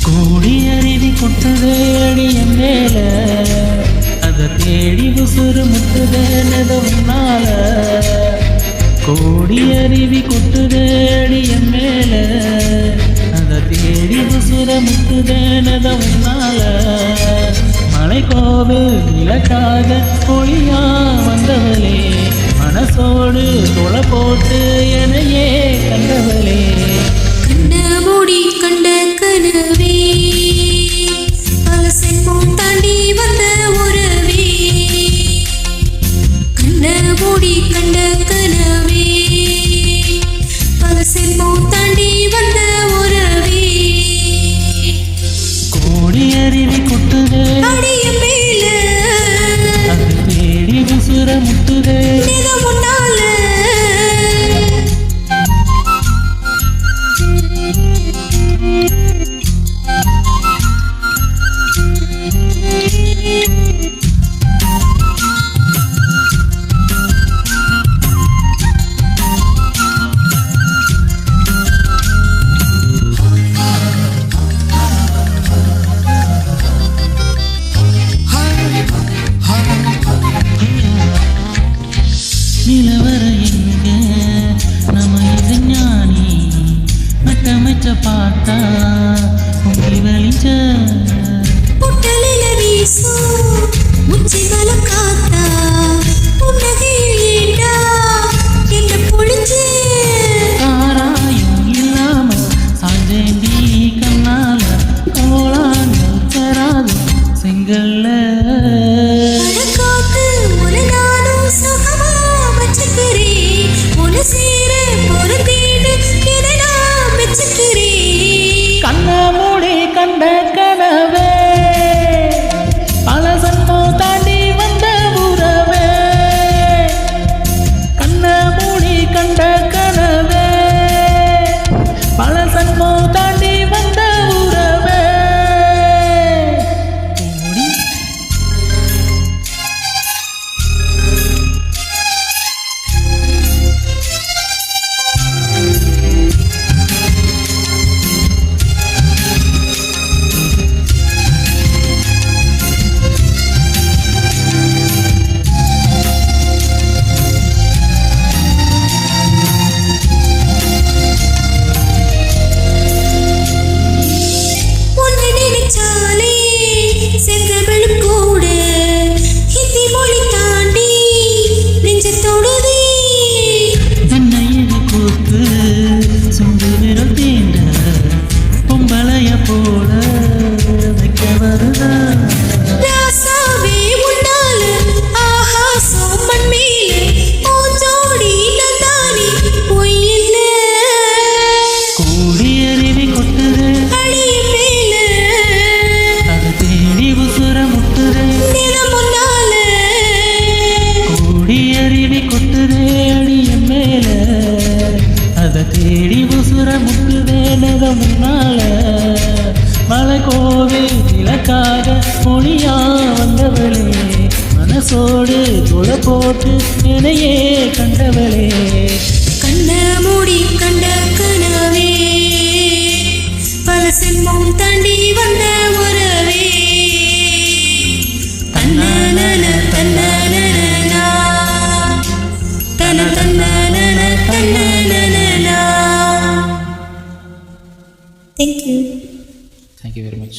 கோடி அருவி கொட்டுதே அடிய மேல, அத தேடி உசுறு முட்டுதேனது உன்னால. கோடி அருவி கொட்டுதே அடிய மேல, அத தேடி உசுற முட்டுதேனது உன்னால. மலைக்கோவில் விளக்காக ஒளியா வந்தவளே, மனசோடு தொலை போட்டு என்னையே கண்டவளே. கண்ண மூடி கண்ட கனவே, பல செல்வம் தாண்டி வந்த உறவே. கண்ண மூடி கண்ட கனவே, பல செல்வம் தாண்டி வந்த உறவே. கோடி அருவி கொட்டுதே அடிய மேல, அது தேடி உசுர முட்டுதே நிதம் உன்னால. நிலவர எங்க நம்ம இது ஞானி, நட்டமைச்ச பார்த்தா பொங்கி வலிச்ச. புட்டலில வீசும் உச்சி மலம் காத்தா, புன்னகையில் ஏண்டா என்ன பொழிஞ்சு. காராயம் இல்லாம சாஞ்சேண்டி கண்ணால, கோலாங்கள் தராது செங்கல்ல. அடக்காத்து உலகானும் சுகமா வச்சுக்கிறேன், உன சேர பொறுத்தேன்னு இதை நான் வச்சுக்கிறேன். கண்ண மூடி கண்ட கனவே, பல சன்மம் தாண்டி வந்த உறவே. கண்ண மூடி கண்ட கனவே, பல சன்மம் தாண்டி வந்த உறவே. கோடி உன்னை நினைச்சாலே செங்கமிழும் கூட ஹிந்தி மொழி தாண்டி நெஞ்ச தொடுதே. என்னை இது கூத்து சுண்டு விரல் தீண்ட, பொம்பளைய போல வைக்க வருதா. ராசாவே உன்னால ஆகாசம் மண் மேலே பூஞ்சோடி நந்தானி பொய்யில்ல. கோடி அருவி கொட்டுது அடிய மேல, அதை தேடி உசுர முட்டுதே. நிலம் உன்னால. கோடி அருவி கொட்டுதே அடிய மேல, அதை தேடி உசுர முட்டுதே நத முன்னால. மலை கோவில் விளக்காக ஒளியா வந்தவளே, மனசோடு தொலை போட்டு என்னையே கண்டவளே. கண்ண மூடி கண்ட கனவே, பல செல்வம் தாண்டி வந்த உறவே. தன்னன தன்னனா, தன தன்னன தன்னனா. Thank you. Thank you very much.